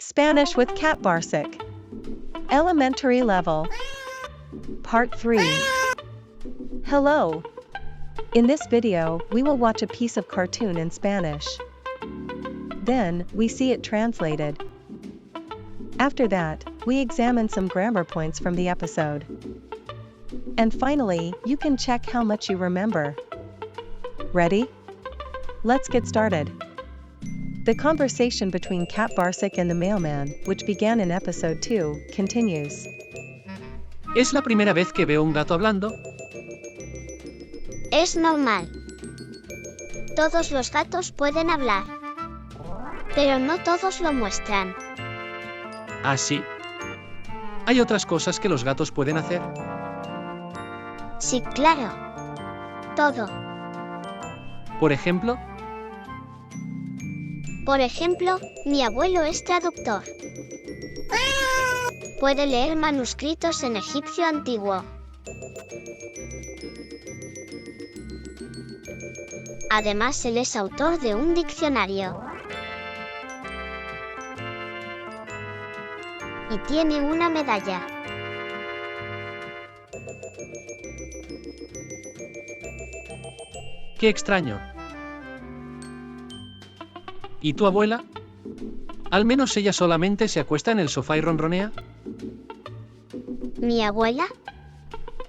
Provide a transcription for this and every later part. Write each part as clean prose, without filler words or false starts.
Spanish with Barsik. Elementary level. Part 3. Hello. In this video, we will watch a piece of cartoon in Spanish. Then, we see it translated. After that, we examine some grammar points from the episode. And finally, you can check how much you remember. Ready? Let's get started. The conversation between Barsik and the mailman, which began in episode 2, continues. ¿Es la primera vez que veo un gato hablando? Es normal. Todos los gatos pueden hablar. Pero no todos lo muestran. Ah, sí. ¿Hay otras cosas que los gatos pueden hacer? Sí, claro. Todo. Por ejemplo, mi abuelo es traductor. Puede leer manuscritos en egipcio antiguo. Además, él es autor de un diccionario. Y tiene una medalla. qué extraño. ¿Y tu abuela? Al menos ella solamente se acuesta en el sofá y ronronea. ¿Mi abuela?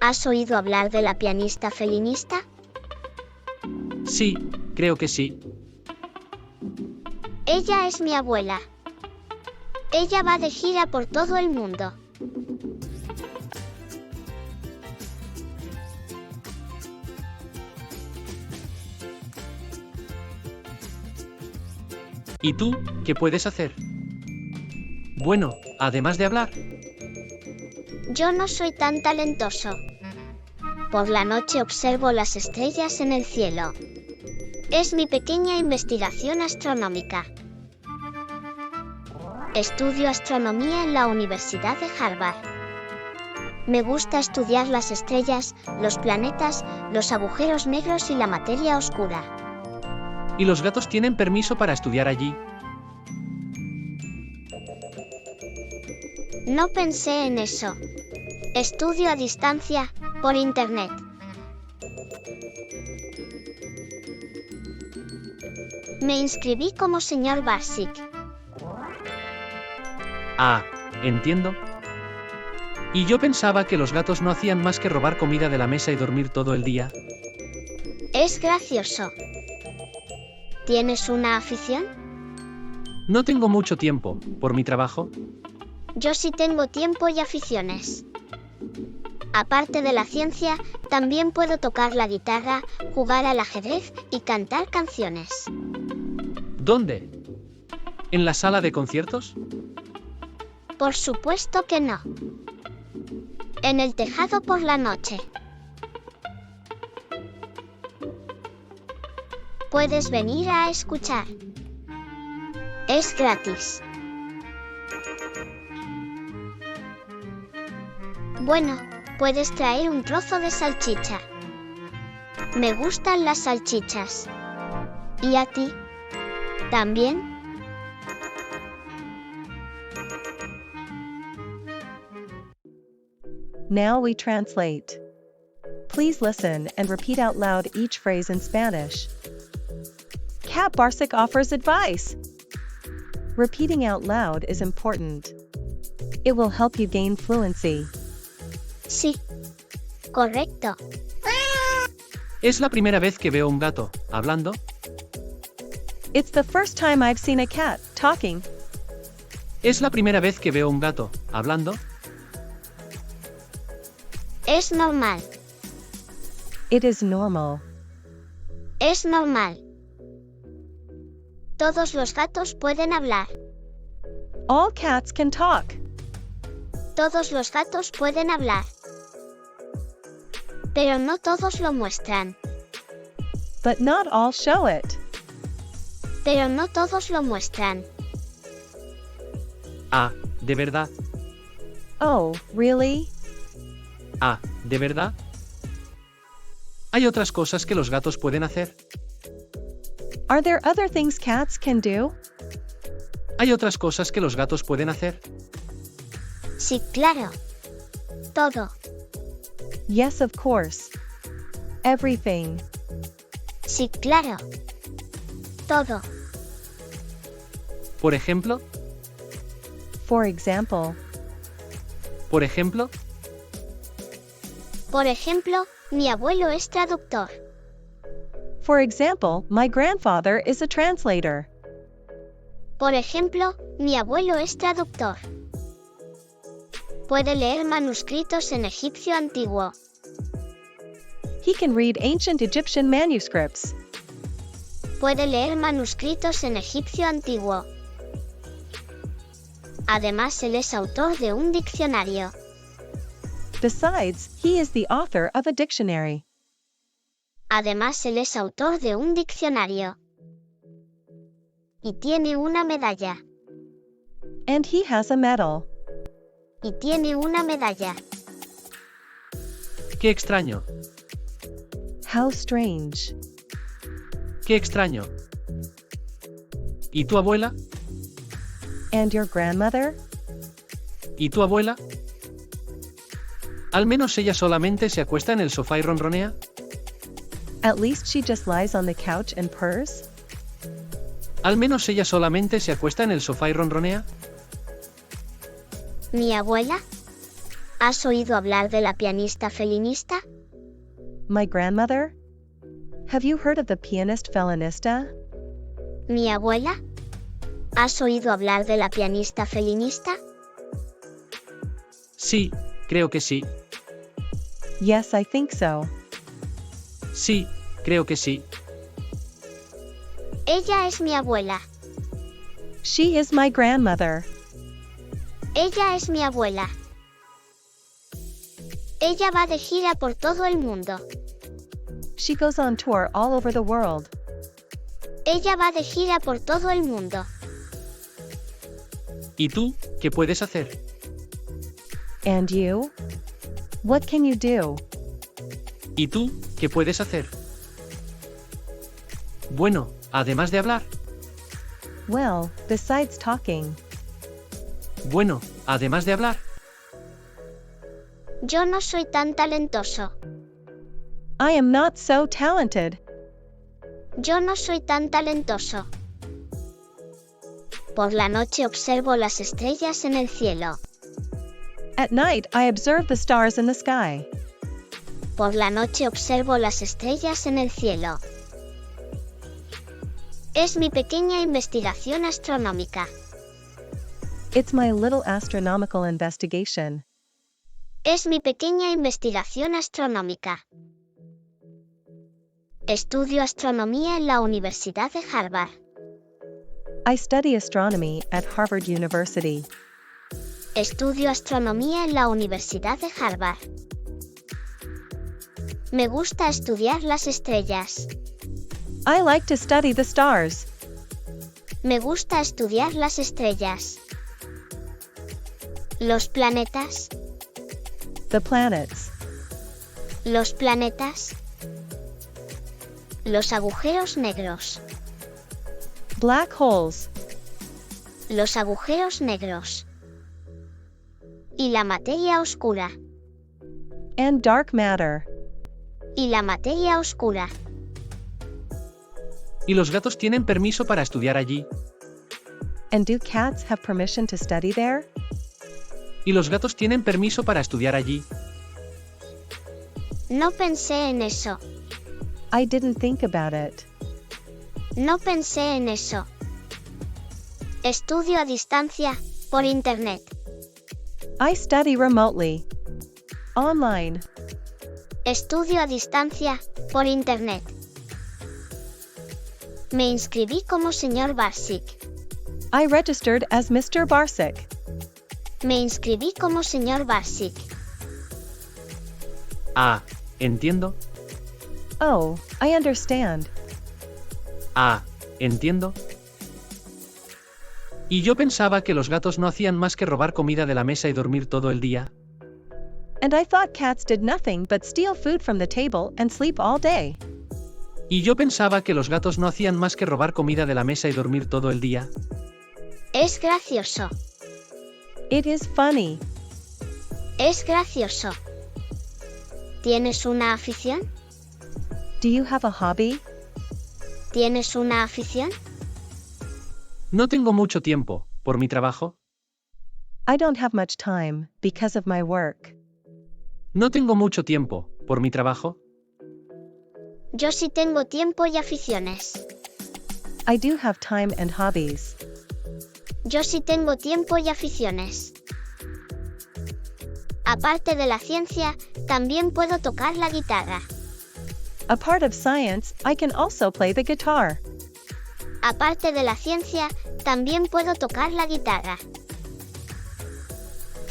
¿Has oído hablar de la pianista felinista? Sí, creo que sí. Ella es mi abuela. Ella va de gira por todo el mundo. ¿Y tú, qué puedes hacer? Bueno, además de hablar. Yo no soy tan talentoso. Por la noche observo las estrellas en el cielo. Es mi pequeña investigación astronómica. Estudio astronomía en la Universidad de Harvard. Me gusta estudiar las estrellas, los planetas, los agujeros negros y la materia oscura. ¿Y los gatos tienen permiso para estudiar allí? No pensé en eso. Estudio a distancia, por internet. Me inscribí como señor Barsik. Ah, entiendo. Y yo pensaba que los gatos no hacían más que robar comida de la mesa y dormir todo el día. Es gracioso. ¿Tienes una afición? No tengo mucho tiempo, por mi trabajo. Yo sí tengo tiempo y aficiones. Aparte de la ciencia, también puedo tocar la guitarra, jugar al ajedrez y cantar canciones. ¿Dónde? ¿En la sala de conciertos? Por supuesto que no. En el tejado por la noche. Puedes venir a escuchar. Es gratis. Bueno, puedes traer un trozo de salchicha. Me gustan las salchichas. ¿Y a ti? ¿También? Now we translate. Please listen and repeat out loud each phrase in Spanish. Barsik offers advice. Repeating out loud is important. It will help you gain fluency. Sí. Correcto. ¿Es la primera vez que veo un gato hablando? It's the first time I've seen a cat talking. ¿Es la primera vez que veo un gato hablando? Es normal. It is normal. Es normal. Todos los gatos pueden hablar. All cats can talk. Todos los gatos pueden hablar. Pero no todos lo muestran. But not all show it. Pero no todos lo muestran. Ah, ¿de verdad? Oh, really? Ah, ¿de verdad? ¿Hay otras cosas que los gatos pueden hacer? Are there other things cats can do? ¿Hay otras cosas que los gatos pueden hacer? Sí, claro. Todo. Yes, of course. Everything. Sí, claro. Todo. Por ejemplo, For example, por ejemplo, Por ejemplo, mi abuelo es traductor. for example, my grandfather is a translator. Por ejemplo, mi abuelo es traductor. Puede leer manuscritos en egipcio antiguo. He can read ancient Egyptian manuscripts. Puede leer manuscritos en egipcio antiguo. Además, él es autor de un diccionario. Besides, he is the author of a dictionary. Además, él es autor de un diccionario. Y tiene una medalla. And he has a medal. Y tiene una medalla. qué extraño, How strange. qué extraño. ¿Y tu abuela? And your grandmother? ¿Y tu abuela? Al menos ella solamente se acuesta en el sofá y ronronea. At least she just lies on the couch and purrs? Al menos ella solamente se acuesta en el sofá y ronronea. ¿Mi abuela? ¿Has oído hablar de la pianista felinista? My grandmother? Have you heard of the pianist felinista? ¿Mi abuela? ¿Has oído hablar de la pianista felinista? Sí, creo que sí. Yes, I think so. Sí, creo que sí. Ella es mi abuela. She is my grandmother. Ella es mi abuela. Ella va de gira por todo el mundo. She goes on tour all over the world. Ella va de gira por todo el mundo. ¿Y tú, qué puedes hacer? And you? What can you do? ¿Y tú, qué puedes hacer? Bueno, además de hablar. Well, besides talking. Bueno, además de hablar. Yo no soy tan talentoso. I am not so talented. Yo no soy tan talentoso. Por la noche observo las estrellas en el cielo. At night, I observe the stars in the sky. Por la noche observo las estrellas en el cielo. Es mi pequeña investigación astronómica. It's my little astronomical investigation. Es mi pequeña investigación astronómica. Estudio astronomía en la Universidad de Harvard. I study astronomy at Harvard University. Estudio astronomía en la Universidad de Harvard. Me gusta estudiar las estrellas. I like to study the stars. Me gusta estudiar las estrellas. Los planetas. The planets. Los planetas. Los agujeros negros. Black holes. Los agujeros negros. Y la materia oscura. And dark matter. Y la materia oscura. ¿Y los gatos tienen permiso para estudiar allí? And do cats have permission to study there? ¿Y los gatos tienen permiso para estudiar allí? No pensé en eso. I didn't think about it. No pensé en eso. Estudio a distancia, por internet. I study remotely. Online. Estudio a distancia, por internet. Me inscribí como señor Barsik. I registered as Mr. Barsik. Me inscribí como señor Barsik. Ah, entiendo. Oh, I understand. Ah, entiendo. Y yo pensaba que los gatos no hacían más que robar comida de la mesa y dormir todo el día. And I thought cats did nothing but steal food from the table and sleep all day. Y yo pensaba que los gatos no hacían más que robar comida de la mesa y dormir todo el día. Es gracioso. It is funny. Es gracioso. ¿Tienes una afición? Do you have a hobby? ¿Tienes una afición? No tengo mucho tiempo, por mi trabajo. I don't have much time, because of my work. No tengo mucho tiempo, por mi trabajo. Yo sí tengo tiempo y aficiones. I do have time and hobbies. Yo sí tengo tiempo y aficiones. Aparte de la ciencia, también puedo tocar la guitarra. A part of science, I can also play the guitar. Aparte de la ciencia, también puedo tocar la guitarra.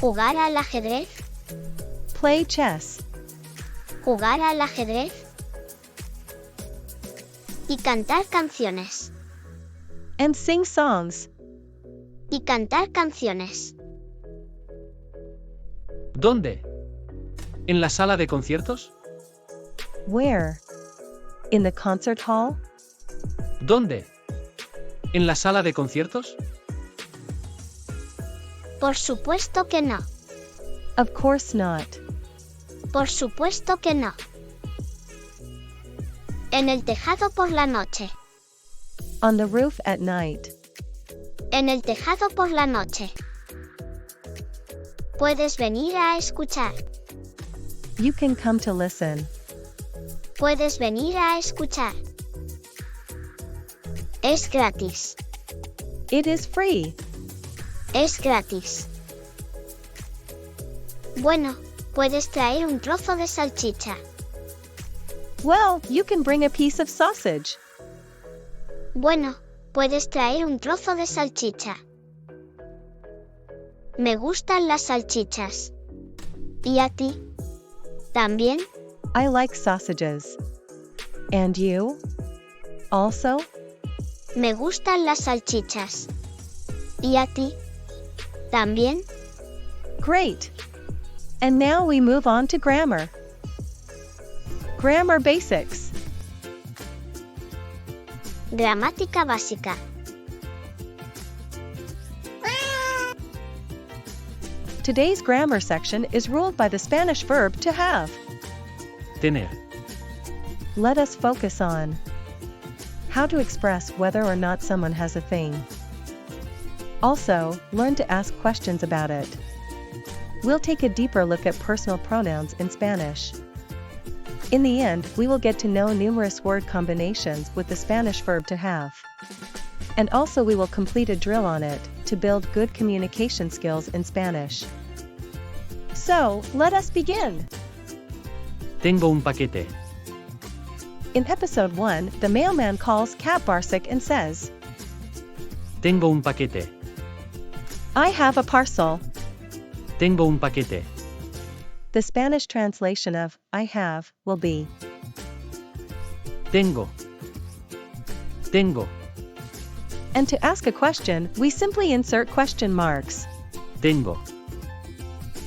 ¿Jugar al ajedrez? Play chess. ¿Jugar al ajedrez? Y cantar canciones. And sing songs. Y cantar canciones. ¿Dónde? ¿En la sala de conciertos? Where? In the concert hall? ¿Dónde? ¿En la sala de conciertos? Por supuesto que no. Of course not. Por supuesto que no. En el tejado por la noche. On the roof at night. En el tejado por la noche. Puedes venir a escuchar. You can come to listen. Puedes venir a escuchar. Es gratis. It is free. Es gratis. Bueno, puedes traer un trozo de salchicha. Well, you can bring a piece of sausage. Bueno, puedes traer un trozo de salchicha. Me gustan las salchichas. ¿Y a ti? ¿También? I like sausages. And you? Also? Me gustan las salchichas. ¿Y a ti? ¿También? Great! And now we move on to grammar. Grammar basics. Gramática básica. Today's grammar section is ruled by the Spanish verb to have. Tener. Let us focus on how to express whether or not someone has a thing. Also, learn to ask questions about it. We'll take a deeper look at personal pronouns in Spanish. In the end, we will get to know numerous word combinations with the Spanish verb to have. And also we will complete a drill on it to build good communication skills in Spanish. So, let us begin. Tengo un paquete. In episode 1, the mailman calls Barsik and says, Tengo un paquete. I have a parcel. Tengo un paquete. The Spanish translation of I have will be Tengo. Tengo. And to ask a question, we simply insert question marks. Tengo.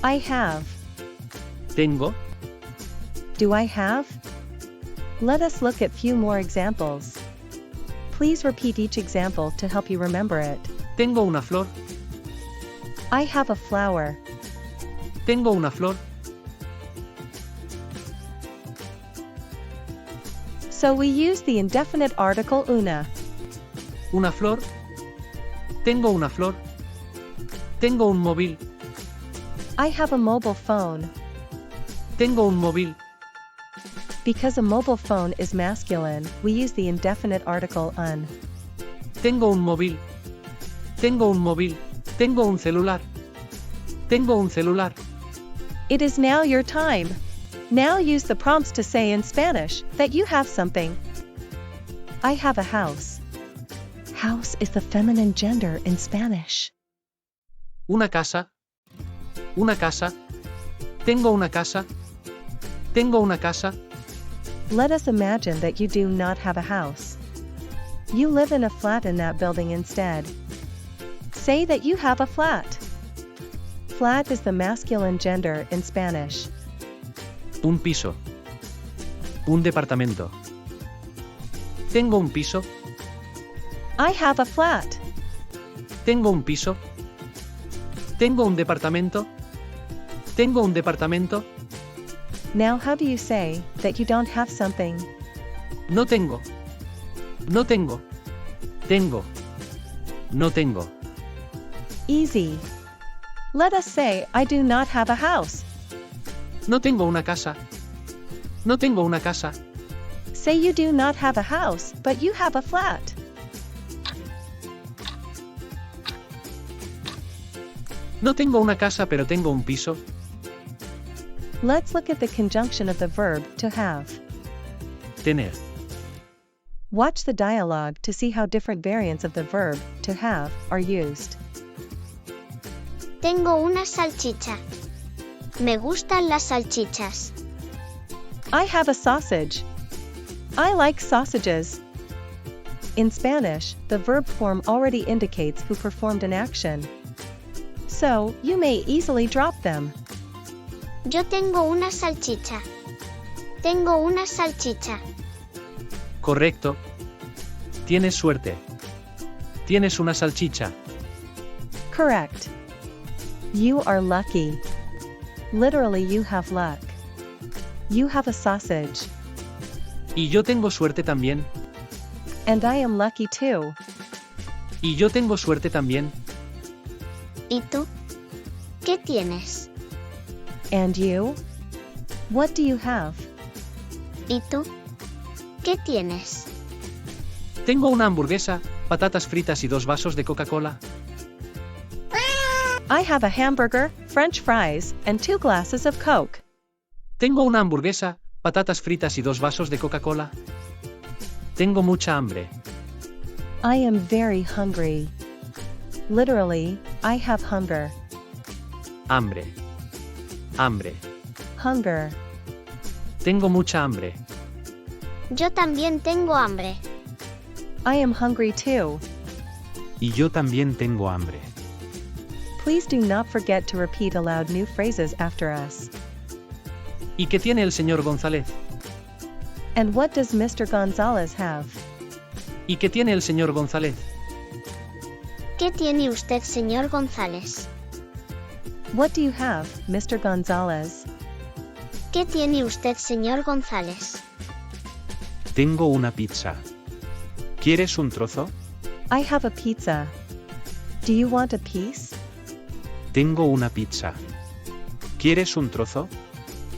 I have. Tengo. Do I have? Let us look at few more examples. Please repeat each example to help you remember it. Tengo una flor. I have a flower. Tengo una flor. So we use the indefinite article una. Una flor. Tengo una flor. Tengo un móvil. I have a mobile phone. Tengo un móvil. Because a mobile phone is masculine, we use the indefinite article un. Tengo un móvil. Tengo un móvil. Tengo un celular. Tengo un celular. It is now your time. Now use the prompts to say in Spanish that you have something. I have a house. House is the feminine gender in Spanish. Una casa. Una casa. Tengo una casa. Tengo una casa. Let us imagine that you do not have a house. You live in a flat in that building instead. Say that you have a flat. Flat is the masculine gender in Spanish. Un piso. Un departamento. Tengo un piso. I have a flat. Tengo un piso. Tengo un departamento. Tengo un departamento. Now how do you say that you don't have something? No tengo. No tengo. Tengo. No tengo. Easy. Let us say I do not have a house. No tengo una casa. No tengo una casa. Say you do not have a house, but you have a flat. No tengo una casa pero tengo un piso. Let's look at the conjunction of the verb to have. Tener. Watch the dialogue to see how different variants of the verb to have are used. Tengo una salchicha. Me gustan las salchichas. I have a sausage. I like sausages. In Spanish, the verb form already indicates who performed an action. So, you may easily drop them. Yo tengo una salchicha. Tengo una salchicha. Correcto. Tienes suerte. Tienes una salchicha. Correct. You are lucky. Literally, you have luck. You have a sausage. Y yo tengo suerte también. And I am lucky too. Y yo tengo suerte también. ¿Y tú? ¿Qué tienes? And you? What do you have? ¿Y tú? ¿Qué tienes? Tengo una hamburguesa, patatas fritas y 2 vasos de Coca-Cola. I have a hamburger, French fries, and 2 glasses of Coke. Tengo una hamburguesa, patatas fritas y 2 vasos de Coca-Cola. Tengo mucha hambre. I am very hungry. Literally, I have hunger. Hambre. Hambre. Hunger. Tengo mucha hambre. Yo también tengo hambre. I am hungry too. Y yo también tengo hambre. Please do not forget to repeat aloud new phrases after us. ¿Y qué tiene el señor González? And what does Mr. Gonzalez have? ¿Y qué tiene el señor González? ¿Qué tiene usted, señor González? What do you have, Mr. Gonzalez? ¿Qué tiene usted, señor González? Tengo una pizza. ¿Quieres un trozo? I have a pizza. Do you want a piece? Tengo una pizza. ¿Quieres un trozo?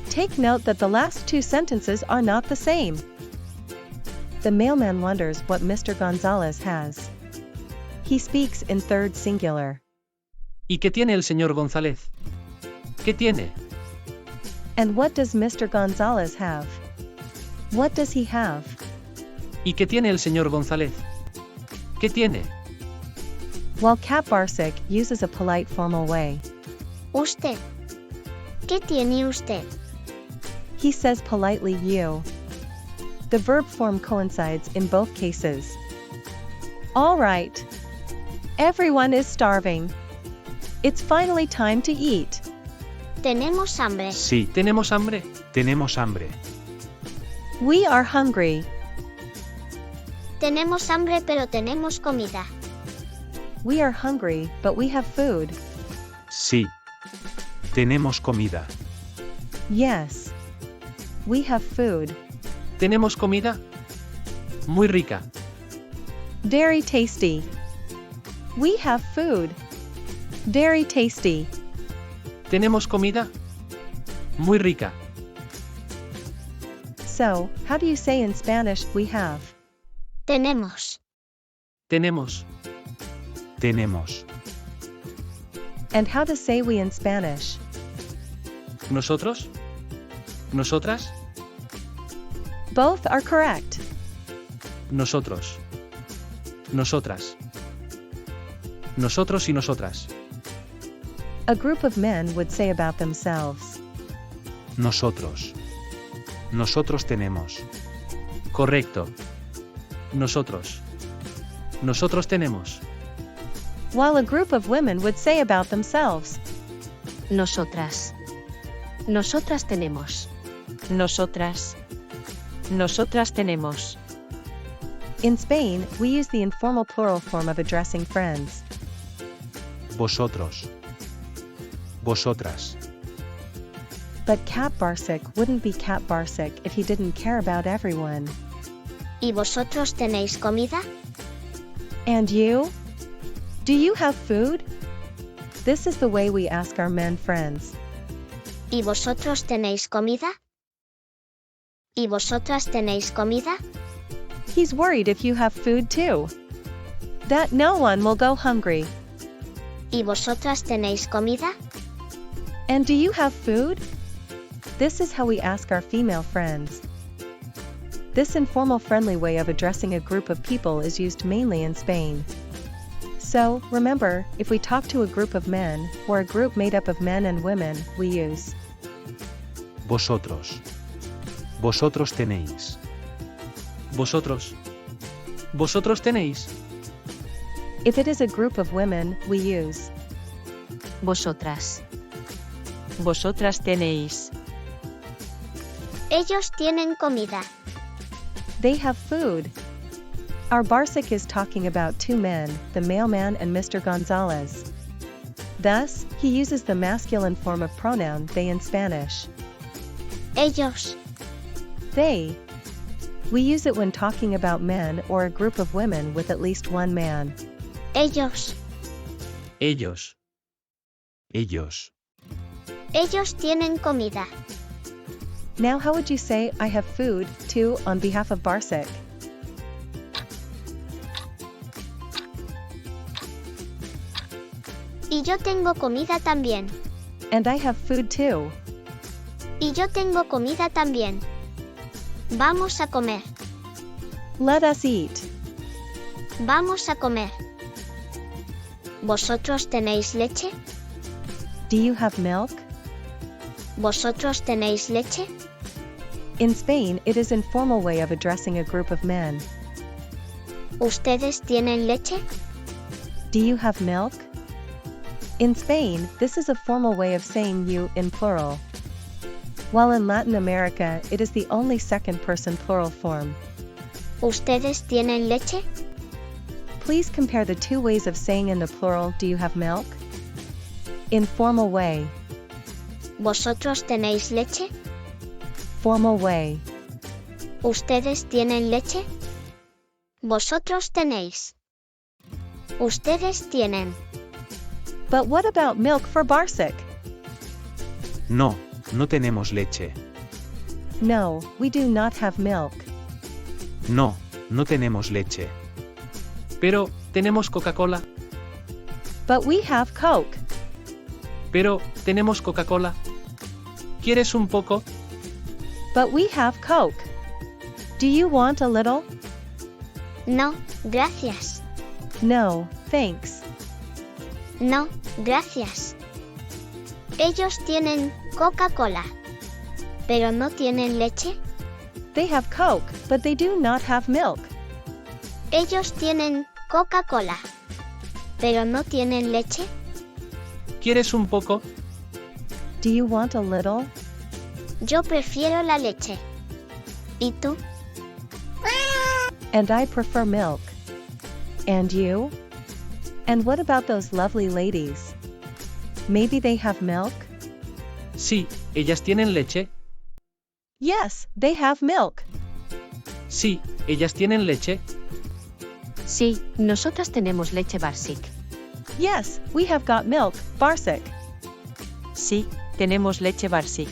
Take note that the last 2 sentences are not the same. The mailman wonders what Mr. Gonzalez has. He speaks in third singular. ¿Y qué tiene el señor González? ¿Qué tiene? And what does Mr. Gonzalez have? What does he have? ¿Y qué tiene el señor González? ¿Qué tiene? While Barsik uses a polite formal way, Usted. ¿Qué tiene usted? he says politely you. The verb form coincides in both cases. All right. Everyone is starving. It's finally time to eat. Tenemos hambre. Sí, ¿Tenemos hambre? tenemos hambre. We are hungry. Tenemos hambre pero tenemos comida. We are hungry, but we have food. Sí. Tenemos comida. Yes. We have food. ¿Tenemos comida? Muy rica. Very tasty. We have food. Very tasty. ¿Tenemos comida? Muy rica. So, how do you say in Spanish we have? Tenemos. Tenemos. Tenemos. And how to say we in Spanish? ¿Nosotros? ¿Nosotras? Both are correct. Nosotros. Nosotras. Nosotros y nosotras. A group of men would say about themselves. Nosotros. Nosotros tenemos. Correcto. Nosotros. Nosotros tenemos. While a group of women would say about themselves. Nosotras. Nosotras tenemos. Nosotras. Nosotras tenemos. In Spain, we use the informal plural form of addressing friends. vosotros, vosotras. But Barsik wouldn't be Barsik if he didn't care about everyone. ¿Y vosotros tenéis comida? And you? Do you have food? This is the way we ask our men friends. ¿Y vosotros tenéis comida? ¿Y vosotras tenéis comida? He's worried if you have food too. That no one will go hungry. ¿Y vosotras tenéis comida? And do you have food? This is how we ask our female friends. This informal friendly way of addressing a group of people is used mainly in Spain. So, remember, if we talk to a group of men, or a group made up of men and women, we use Vosotros. Vosotros tenéis. Vosotros. Vosotros tenéis. If it is a group of women, we use Vosotras. Vosotras tenéis. Ellos tienen comida. they have food. Our Barsik is talking about two men, the mailman and Mr. Gonzalez. Thus, he uses the masculine form of pronoun they in Spanish. Ellos. They. We use it when talking about men or a group of women with at least one man. Ellos. Ellos. Ellos. Ellos tienen comida. Now how would you say I have food, too, on behalf of Barsik? Y yo tengo comida también. And I have food too. Y yo tengo comida también. Vamos a comer. Let us eat. Vamos a comer. ¿Vosotros tenéis leche? Do you have milk? ¿Vosotros tenéis leche? In Spain, it is an informal way of addressing a group of men. ¿Ustedes tienen leche? Do you have milk? In Spain, this is a formal way of saying you in plural. While in Latin America, it is the only second-person plural form. ¿Ustedes tienen leche? Please compare the two ways of saying in the plural, do you have milk? Informal way. ¿Vosotros tenéis leche? Formal way. ¿Ustedes tienen leche? ¿Vosotros tenéis? ¿Ustedes tienen? But what about milk for Barsik? No, no tenemos leche. No, we do not have milk. No, no tenemos leche. Pero, tenemos Coca-Cola. But we have Coke. Pero, tenemos Coca-Cola. ¿Quieres un poco? But we have Coke. Do you want a little? No, gracias. No, thanks. No, gracias. Ellos tienen Coca-Cola. ¿Pero no tienen leche? They have Coke, but they do not have milk. Ellos tienen Coca-Cola. ¿Pero no tienen leche? ¿Quieres un poco? Do you want a little? Yo prefiero la leche. ¿Y tú? And I prefer milk. And you? And what about those lovely ladies? Maybe they have milk? Sí, ellas tienen leche. Yes, they have milk. Sí, ellas tienen leche. Sí, nosotras tenemos leche Barsik. Yes, we have got milk, Barsik. Sí, tenemos leche Barsik.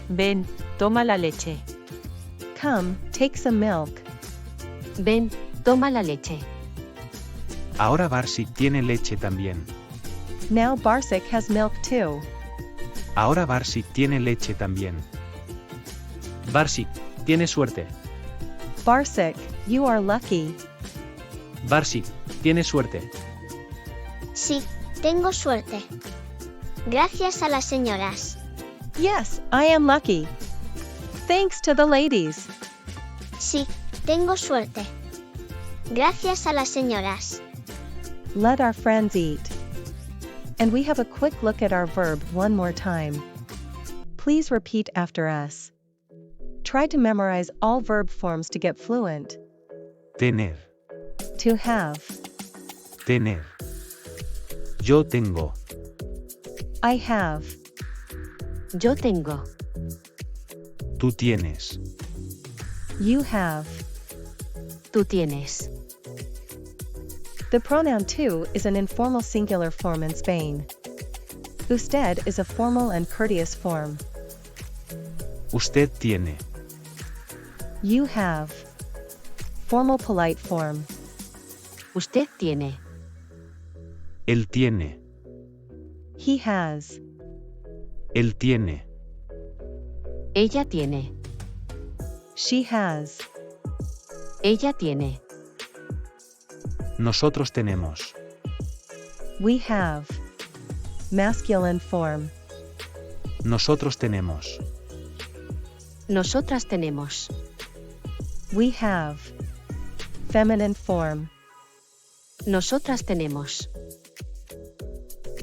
Ven, toma la leche. Come, take some milk. Ven, toma la leche. Ahora Barsik tiene leche también. Now Barsik has milk too. Ahora Barsik tiene leche también. Barsik, tienes suerte. Barsik, you are lucky. Barsik, tienes suerte. Sí, tengo suerte. Gracias a las señoras. Yes, I am lucky. Thanks to the ladies. Sí, tengo suerte. Gracias a las señoras. Let our friends eat. And we have a quick look at our verb one more time. Please repeat after us. Try to memorize all verb forms to get fluent. Tener. To have. Tener. Yo tengo. I have. Yo tengo. Tú tienes. You have. Tú tienes. The pronoun tú is an informal singular form in Spain. Usted is a formal and courteous form. Usted tiene. You have. Formal polite form. Usted tiene. Él tiene. He has. Él tiene. Ella tiene. She has. Ella tiene. Nosotros tenemos. We have. Masculine form. Nosotros tenemos. Nosotras tenemos. We have. Feminine form. Nosotras tenemos.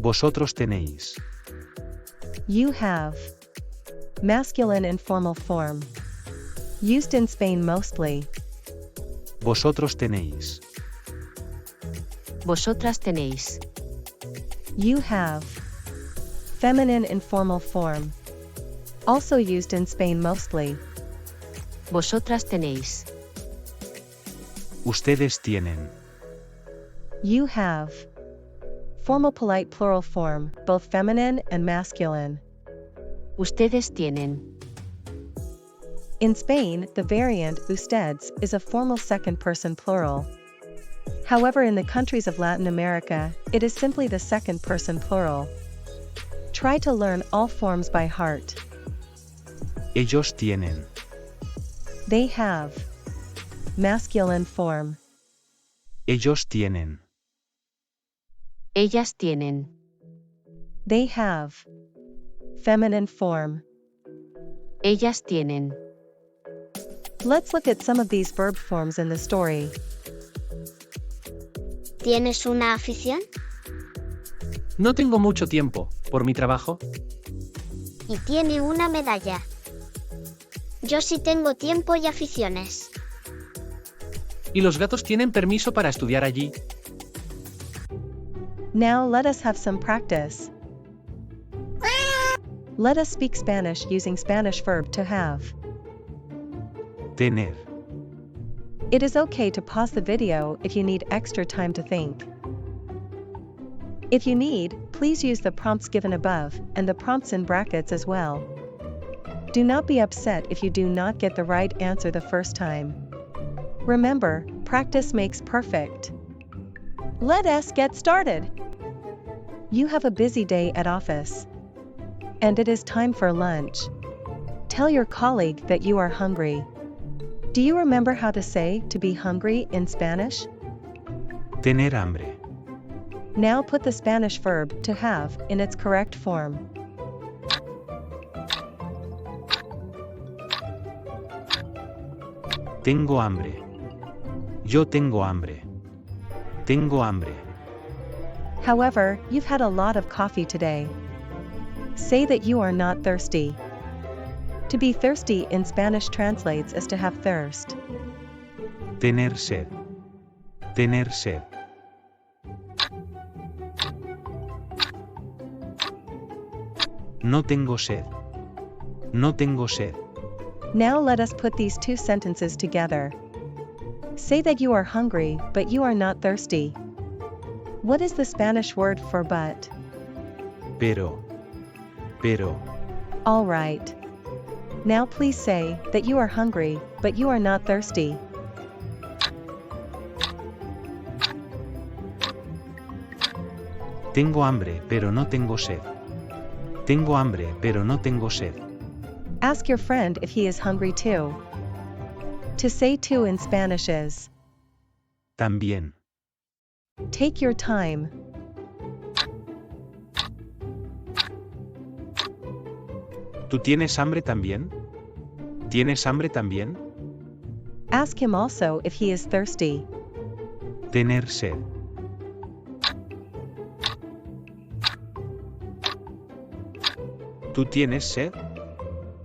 Vosotros tenéis. You have. Masculine informal form. Used in Spain mostly. Vosotros tenéis. Vosotras tenéis. You have. Feminine informal form. Also used in Spain mostly. Vosotras tenéis. Ustedes tienen. You have. Formal polite plural form, both feminine and masculine. Ustedes tienen. In Spain, the variant ustedes is a formal second person plural. However, in the countries of Latin America, it is simply the second person plural. Try to learn all forms by heart. Ellos tienen. They have. Masculine form. Ellos tienen. Ellas tienen. They have. Feminine form. Ellas tienen. Let's look at some of these verb forms in the story. ¿Tienes una afición? No tengo mucho tiempo, por mi trabajo. Y tiene una medalla. Yo sí tengo tiempo y aficiones. ¿Y los gatos tienen permiso para estudiar allí? Now let us have some practice. Let us speak Spanish using Spanish verb to have. Tener. It is okay to pause the video if you need extra time to think. If you need, please use the prompts given above, and the prompts in brackets as well. Do not be upset if you do not get the right answer the first time. Remember, practice makes perfect. Let us get started. You have a busy day at office. And it is time for lunch. Tell your colleague that you are hungry. Do you remember how to say to be hungry in Spanish? Tener hambre. Now put the Spanish verb to have in its correct form. Tengo hambre. Yo tengo hambre. Tengo hambre. However, you've had a lot of coffee today. Say that you are not thirsty. To be thirsty in Spanish translates as to have thirst. Tener sed. Tener sed. No tengo sed. No tengo sed. Now let us put these two sentences together. Say that you are hungry, but you are not thirsty. What is the Spanish word for but? Pero. Pero. All right. Now please say that you are hungry, but you are not thirsty. Tengo hambre, pero no tengo sed. Tengo hambre, pero no tengo sed. Ask your friend if he is hungry too. To say too in Spanish is También. take your time. ¿Tú tienes hambre también? ¿Tienes hambre también? Ask him also if he is thirsty. Tener sed. ¿Tú tienes sed?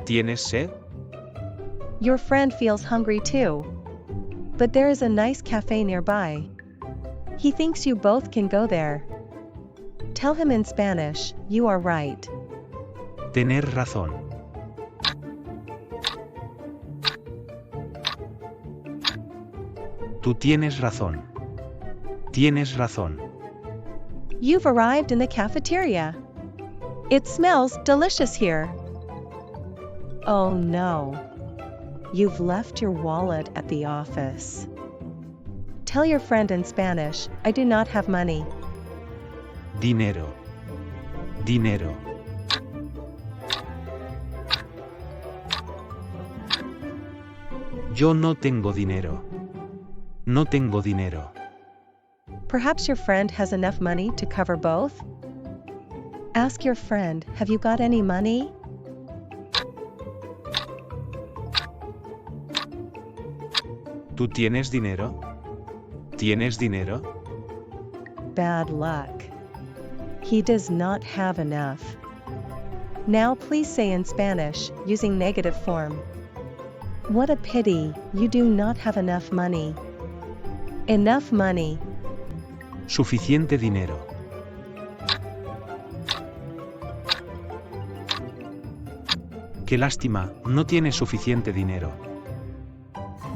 ¿Tienes sed? Your friend feels hungry too. But there is a nice cafe nearby. He thinks you both can go there. Tell him in Spanish, you are right. Tener razón. Tú tienes razón. Tienes razón. You've arrived in the cafeteria. It smells delicious here. Oh no. You've left your wallet at the office. Tell your friend in Spanish, I do not have money. Dinero. Dinero. Yo no tengo dinero. No tengo dinero. Perhaps your friend has enough money to cover both? Ask your friend, have you got any money? ¿Tú tienes dinero? ¿Tienes dinero? Bad luck. He does not have enough. Now please say in Spanish, using negative form. What a pity, you do not have enough money. Enough money. Suficiente dinero. Qué lástima, no tienes suficiente dinero.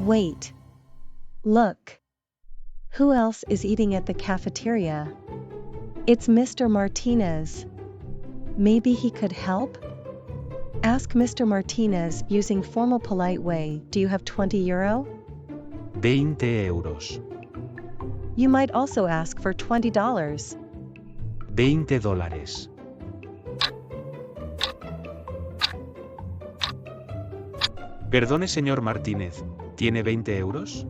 Wait. Look. Who else is eating at the cafeteria? It's Mr. Martinez. Maybe he could help? Ask Mr. Martinez using formal polite way, do you have 20 euro? 20 euros. You might also ask for $20. $20. Perdone, señor Martínez, ¿tiene 20 euros?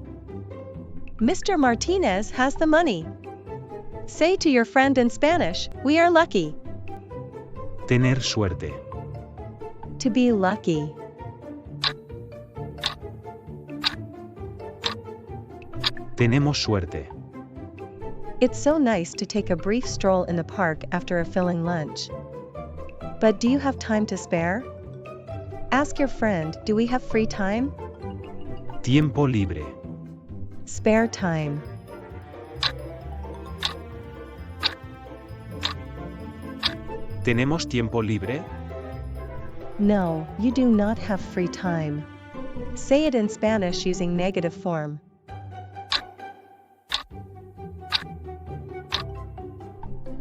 Mr. Martinez has the money. Say to your friend in Spanish, we are lucky. Tener suerte. To be lucky. Tenemos suerte. It's so nice to take a brief stroll in the park after a filling lunch. But do you have time to spare? Ask your friend, do we have free time? Tiempo libre. Spare time. ¿Tenemos tiempo libre? No, you do not have free time. Say it in Spanish using negative form.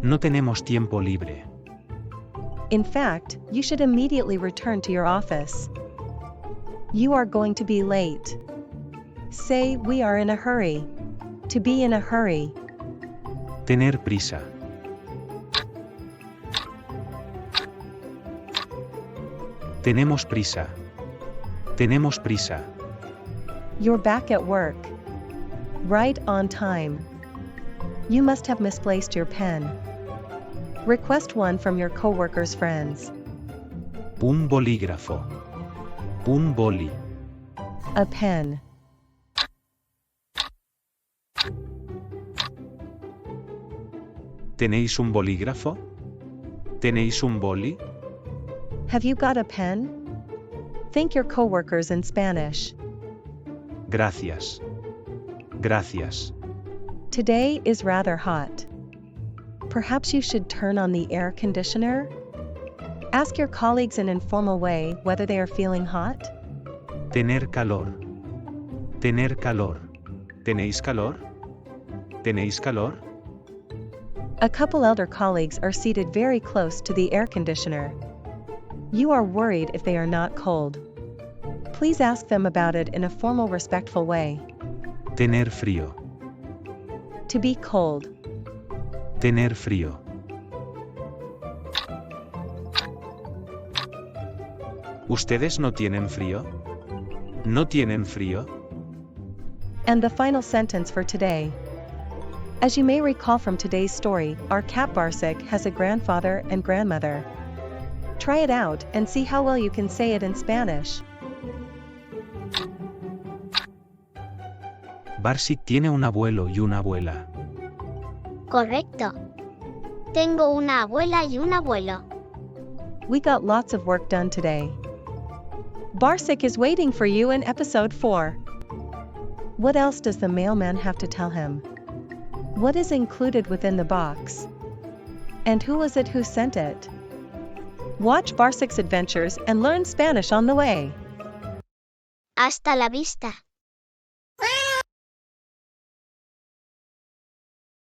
No tenemos tiempo libre. In fact, you should immediately return to your office. You are going to be late. Say, we are in a hurry. To be in a hurry. Tener prisa. Tenemos prisa. Tenemos prisa. You're back at work. Right on time. You must have misplaced your pen. Request one from your coworker's friends. Un bolígrafo. Un boli. A pen. ¿Tenéis un bolígrafo? ¿Tenéis un boli? Have you got a pen? Thank your coworkers in Spanish. Gracias. Gracias. Today is rather hot. Perhaps you should turn on the air conditioner? Ask your colleagues in an informal way whether they are feeling hot. Tener calor. Tener calor. ¿Tenéis calor? ¿Tenéis calor? A couple elder colleagues are seated very close to the air conditioner. You are worried if they are not cold. Please ask them about it in a formal, respectful way. Tener frío. To be cold. Tener frío. ¿Ustedes no tienen frío? ¿No tienen frío? And the final sentence for today. As you may recall from today's story, our cat Barsik has a grandfather and grandmother. Try it out and see how well you can say it in Spanish. Barsik tiene un abuelo y una abuela. Correcto. Tengo una abuela y un abuelo. We got lots of work done today. Barsik is waiting for you in episode 4. What else does the mailman have to tell him? What is included within the box? And who was it who sent it? Watch Barsik's adventures and learn Spanish on the way. Hasta la vista.